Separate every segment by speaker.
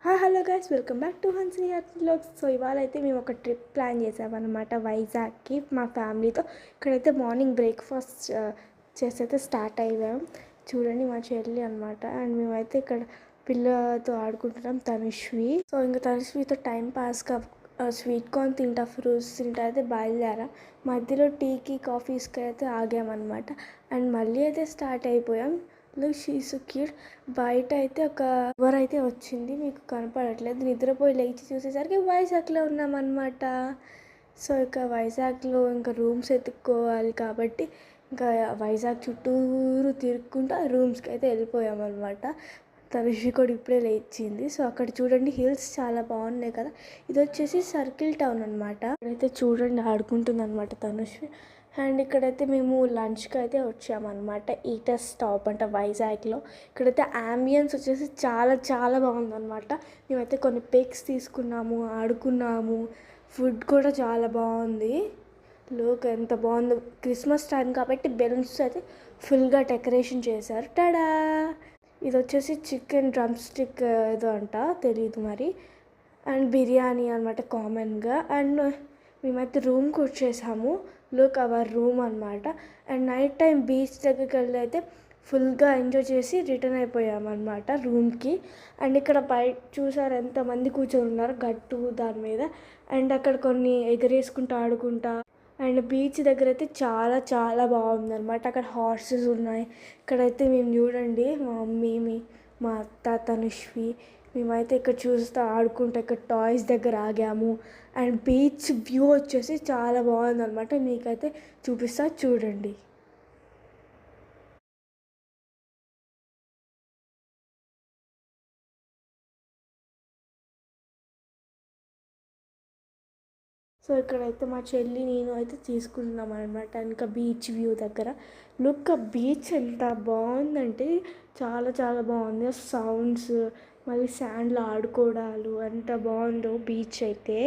Speaker 1: Hello guys, welcome back to హన్సీ heart vlogs. So ఇవాళ అయితే మేము ఒక ట్రిప్ ప్లాన్ చేసామన్నమాట వైజాగ్కి మా ఫ్యామిలీతో. ఇక్కడైతే మార్నింగ్ బ్రేక్ఫాస్ట్ చేసి అయితే స్టార్ట్ అయ్యాం. చూడండి మా చెల్లి అనమాట. అండ్ మేమైతే ఇక్కడ పిల్లతో ఆడుకుంటున్నాం, తనుశ్వి. సో ఇంకా తనుశ్వితో టైం పాస్గా స్వీట్ కార్న్ తింటా, ఫ్రూట్స్ తింటా అయితే బయలుదేరా. మధ్యలో టీకి కాఫీస్కి అయితే ఆగామన్నమాట. అండ్ మళ్ళీ అయితే స్టార్ట్ అయిపోయాం. Look, she so cute. బయట అయితే ఒక ఎవరైతే వచ్చింది, మీకు కనపడట్లేదు. నిద్రపోయి లేచి చూసేసరికి వైజాగ్లో ఉన్నామన్నమాట. సో ఇక వైజాగ్లో ఇంకా రూమ్స్ ఎత్తుక్కోవాలి కాబట్టి ఇంకా వైజాగ్ చుట్టూరు తిరుక్కుంటూ ఆ రూమ్స్కి అయితే వెళ్ళిపోయామన్నమాట. తనుషి కూడా ఇప్పుడే లేచింది. సో అక్కడ చూడండి, హిల్స్ చాలా బాగున్నాయి కదా. ఇది వచ్చేసి సర్కిల్ టౌన్ అనమాట. ఇక్కడైతే చూడండి ఆడుకుంటుంది అనమాట తనుషి. అండ్ ఇక్కడైతే మేము లంచ్కి అయితే వచ్చామన్నమాట. ఈటర్స్ స్టాప్ అంట వైజాగ్లో. ఇక్కడైతే ఆంబియన్స్ వచ్చేసి చాలా చాలా బాగుందన్నమాట. మేమైతే కొన్ని పిక్స్ తీసుకున్నాము, ఆడుకున్నాము. ఫుడ్ కూడా చాలా బాగుంది. లుక్ ఎంత బాగుందో. క్రిస్మస్ టైం కాబట్టి బెలూన్స్ అయితే ఫుల్గా డెకరేషన్ చేశారు. టడా! ఇది వచ్చేసి చికెన్ డ్రమ్ స్టిక్ ఏదో అంట, తెలియదు మరి. అండ్ బిర్యానీ అనమాట కామన్గా. అండ్ మేమైతే రూమ్కి వచ్చేసాము. లుక్ అవర్ రూమ్ అనమాట. అండ్ నైట్ టైం బీచ్ దగ్గరికి వెళ్ళి అయితే ఫుల్గా ఎంజాయ్ చేసి రిటర్న్ అయిపోయామన్నమాట రూమ్కి. అండ్ ఇక్కడ బయట చూసారు ఎంతమంది కూర్చొని ఉన్నారు గట్టు దాని మీద. అండ్ అక్కడ కొన్ని ఎగరేసుకుంటూ ఆడుకుంటా. అండ్ బీచ్ దగ్గర అయితే చాలా చాలా బాగుందన్నమాట. అక్కడ హార్సెస్ ఉన్నాయి. ఇక్కడైతే మేము చూడండి, మా మమ్మీ, మా అత్త, తనుశ్వి, మేమైతే ఇక్కడ చూస్తూ ఆడుకుంటూ ఇక్కడ టాయ్స్ దగ్గర ఆగాము. అండ్ బీచ్ వ్యూ వచ్చేసి చాలా బాగుందన్నమాట. మీకైతే చూపిస్తా చూడండి. సో ఇక్కడైతే మా చెల్లి నేను అయితే తీసుకుంటున్నాం అనమాట. ఇంకా బీచ్ వ్యూ దగ్గర లుక్, ఆ బీచ్ ఎంత బాగుందంటే చాలా చాలా బాగుంది. సౌండ్స్, మళ్ళీ శాండ్లో ఆడుకోవడాలు ఎంత బాగుందో బీచ్ అయితే.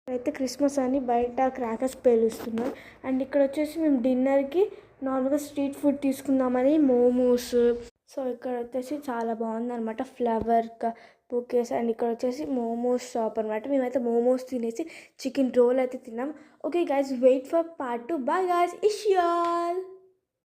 Speaker 1: అయితే క్రిస్మస్ అని బయట క్రాకర్స్ పేలుస్తున్నారు. అండ్ ఇక్కడ వచ్చేసి మేము డిన్నర్కి నార్మల్గా స్ట్రీట్ ఫుడ్ తీసుకుందామని మోమోస్. సో ఇక్కడ వచ్చేసి చాలా బాగుంది అనమాట, ఫ్లవర్ బుకేస్. అండ్ ఇక్కడ వచ్చేసి మోమోస్ షాప్ అనమాట. మేమైతే మోమోస్ తినేసి చికెన్ రోల్ అయితే తిన్నాం. Okay guys, wait for part 2. Bye guys, ఇష్ యాల్.